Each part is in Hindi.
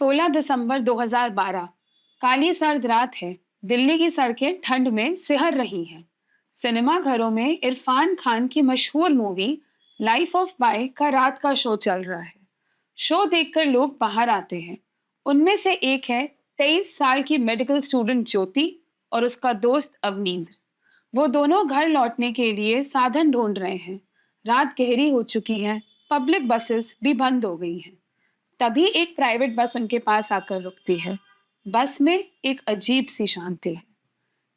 16 दिसंबर 2012 काली सर्द रात है। दिल्ली की सड़कें ठंड में सिहर रही हैं। सिनेमा घरों में इरफान खान की मशहूर मूवी लाइफ ऑफ पाई का रात का शो चल रहा है। शो देखकर लोग बाहर आते हैं। उनमें से एक है 23 साल की मेडिकल स्टूडेंट ज्योति और उसका दोस्त अवनींद्र। वो दोनों घर लौटने के लिए साधन ढूंढ रहे हैं। रात गहरी हो चुकी है। पब्लिक बसेस भी बंद हो गई हैं। तभी एक प्राइवेट बस उनके पास आकर रुकती है। बस में एक अजीब सी शांति है।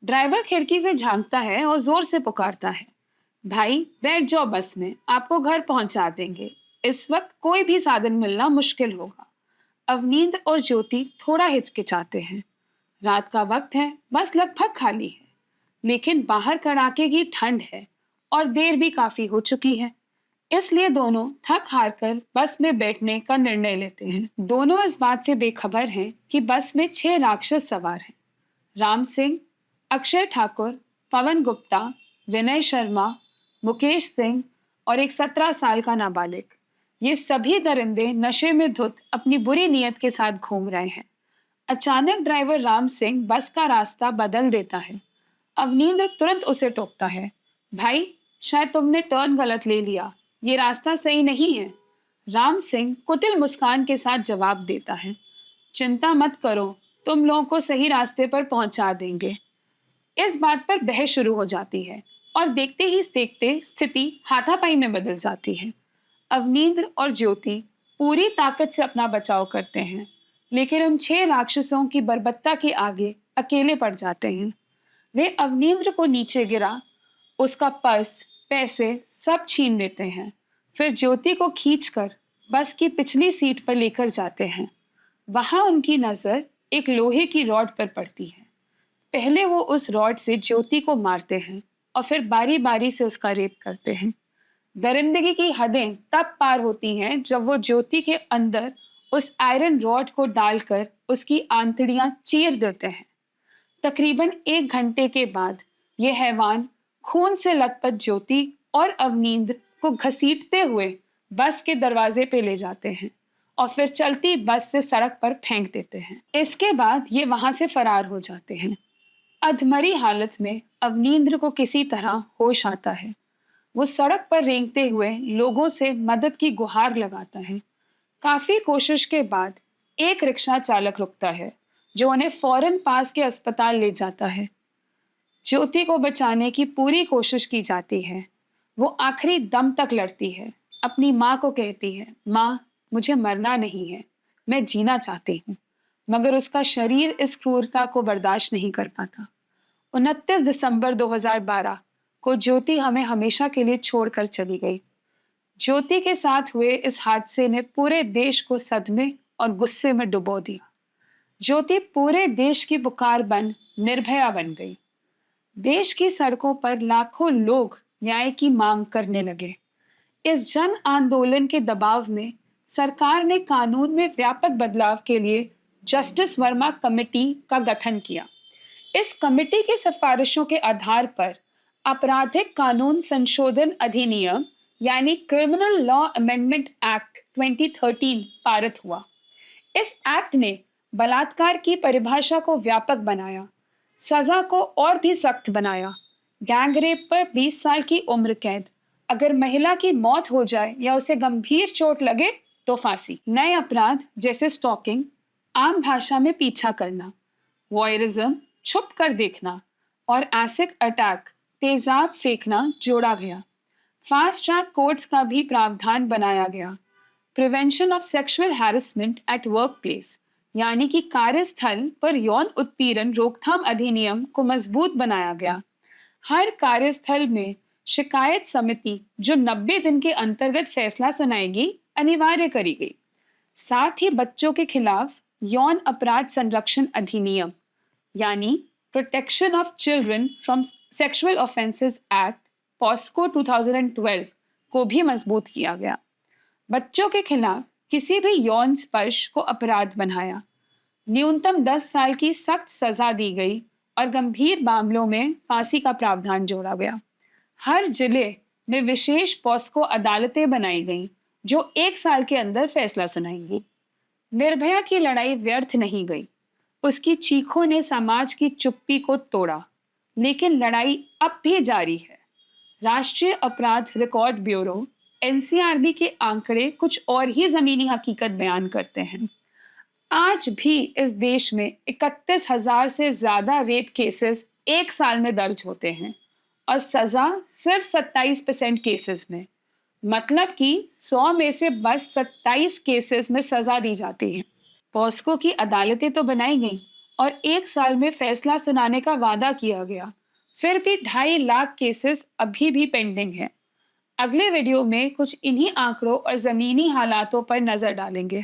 ड्राइवर खिड़की से झांकता है और जोर से पुकारता है, भाई बैठ जाओ बस में, आपको घर पहुंचा देंगे। इस वक्त कोई भी साधन मिलना मुश्किल होगा। अवनींद्र और ज्योति थोड़ा हिचकिचाते हैं। रात का वक्त है, बस लगभग खाली है, लेकिन बाहर कड़ाके की ठंड है और देर भी काफी हो चुकी है। इसलिए दोनों थक हार कर बस में बैठने का निर्णय लेते हैं। दोनों इस बात से बेखबर हैं कि बस में 6 राक्षस सवार हैं। राम सिंह, अक्षय ठाकुर, पवन गुप्ता, विनय शर्मा, मुकेश सिंह और एक 17 साल का नाबालिग। ये सभी दरिंदे नशे में धुत अपनी बुरी नीयत के साथ घूम रहे हैं। अचानक ड्राइवर राम सिंह बस का रास्ता बदल देता है। अवनींद्र तुरंत उसे टोकता है, भाई शायद तुमने टर्न गलत ले लिया, ये रास्ता सही नहीं है। राम सिंह कुटिल मुस्कान के साथ जवाब देता है, चिंता मत करो, तुम लोगों को सही रास्ते पर पहुंचा देंगे। इस बात पर बहस शुरू हो जाती है और देखते ही देखते स्थिति हाथापाई में बदल जाती है। अवनींद्र और ज्योति पूरी ताकत से अपना बचाव करते हैं, लेकिन उन 6 राक्षसों की बर्बरता के आगे अकेले पड़ जाते हैं। वे अवनींद्र को नीचे गिरा उसका पर्स, पैसे सब छीन लेते हैं। फिर ज्योति को खींचकर बस की पिछली सीट पर लेकर जाते हैं। वहां उनकी नजर एक लोहे की रॉड पर पड़ती है। पहले वो उस रॉड से ज्योति को मारते हैं और फिर बारी बारी से उसका रेप करते हैं। दरिंदगी की हदें तब पार होती हैं जब वो ज्योति के अंदर उस आयरन रॉड को डालकर उसकी आंतड़ियां चीर देते हैं। तकरीबन 1 घंटे के बाद ये हैवान खून से लथपथ ज्योति और अवनींद्र को घसीटते हुए बस के दरवाजे पे ले जाते हैं और फिर चलती बस से सड़क पर फेंक देते हैं। इसके बाद ये वहां से फरार हो जाते हैं। अधमरी हालत में अवनींद्र को किसी तरह होश आता है। वो सड़क पर रेंगते हुए लोगों से मदद की गुहार लगाता है। काफी कोशिश के बाद एक रिक्शा चालक रुकता है जो उन्हें फौरन पास के अस्पताल ले जाता है। ज्योति को बचाने की पूरी कोशिश की जाती है। वो आखिरी दम तक लड़ती है। अपनी माँ को कहती है, माँ मुझे मरना नहीं है, मैं जीना चाहती हूँ। मगर उसका शरीर इस क्रूरता को बर्दाश्त नहीं कर पाता। 29 दिसंबर 2012 को ज्योति हमें हमेशा के लिए छोड़कर चली गई। ज्योति के साथ हुए इस हादसे ने पूरे देश को सदमे और गुस्से में डुबो दिया। ज्योति पूरे देश की पुकार बन निर्भया बन गई। देश की सड़कों पर लाखों लोग न्याय की मांग करने लगे। इस जन आंदोलन के दबाव में सरकार ने कानून में व्यापक बदलाव के लिए जस्टिस वर्मा कमेटी का गठन किया। इस कमेटी की सिफारिशों के आधार पर आपराधिक कानून संशोधन अधिनियम यानी क्रिमिनल लॉ अमेंडमेंट एक्ट 2013 पारित हुआ। इस एक्ट ने बलात्कार की परिभाषा को व्यापक बनाया, सजा को और भी सख्त बनाया। गैंग रेप पर 20 साल की उम्र कैद, अगर महिला की मौत हो जाए या उसे गंभीर चोट लगे तो फांसी। नए अपराध जैसे स्टॉकिंग, आम भाषा में पीछा करना, वॉयरिज्म, छुप कर देखना और एसिड अटैक, तेजाब फेंकना जोड़ा गया। फास्ट ट्रैक कोर्ट्स का भी प्रावधान बनाया गया। Prevention of sexual harassment at work place यानी कि कार्यस्थल पर यौन उत्पीड़न रोकथाम अधिनियम को मजबूत बनाया गया। हर कार्यस्थल में शिकायत समिति जो 90 दिन के अंतर्गत फैसला सुनाएगी अनिवार्य करी गई। साथ ही बच्चों के खिलाफ यौन अपराध संरक्षण अधिनियम यानी protection of children from sexual offences act POCSO 2012 को भी मजबूत किया गया। बच्चों के खिलाफ किसी भी यौन स्पर्श को अपराध बनाया। न्यूनतम 10 साल की सख्त सजा दी गई और गंभीर मामलों में फांसी का प्रावधान जोड़ा गया। हर जिले में विशेष पॉस्को अदालतें बनाई गईं जो 1 साल के अंदर फैसला सुनाएंगी। निर्भया की लड़ाई व्यर्थ नहीं गई। उसकी चीखों ने समाज की चुप्पी को तोड़ा, लेकिन लड़ाई अब भी जारी है। राष्ट्रीय अपराध रिकॉर्ड ब्यूरो एनसीआरबी के आंकड़े कुछ और ही जमीनी हकीकत बयान करते हैं। आज भी इस देश में 31,000 से ज्यादा रेप केसेस एक साल में दर्ज होते हैं और सजा सिर्फ 27% केसेस में। मतलब कि 100 में से बस 27 केसेस में सजा दी जाती है। पॉस्को की अदालतें तो बनाई गईं और एक साल में फैसला सुनाने का वादा किया गया, फिर भी 2.5 लाख केसेस अभी भी पेंडिंग है। अगले वीडियो में कुछ इन्हीं आंकड़ों और जमीनी हालातों पर नजर डालेंगे।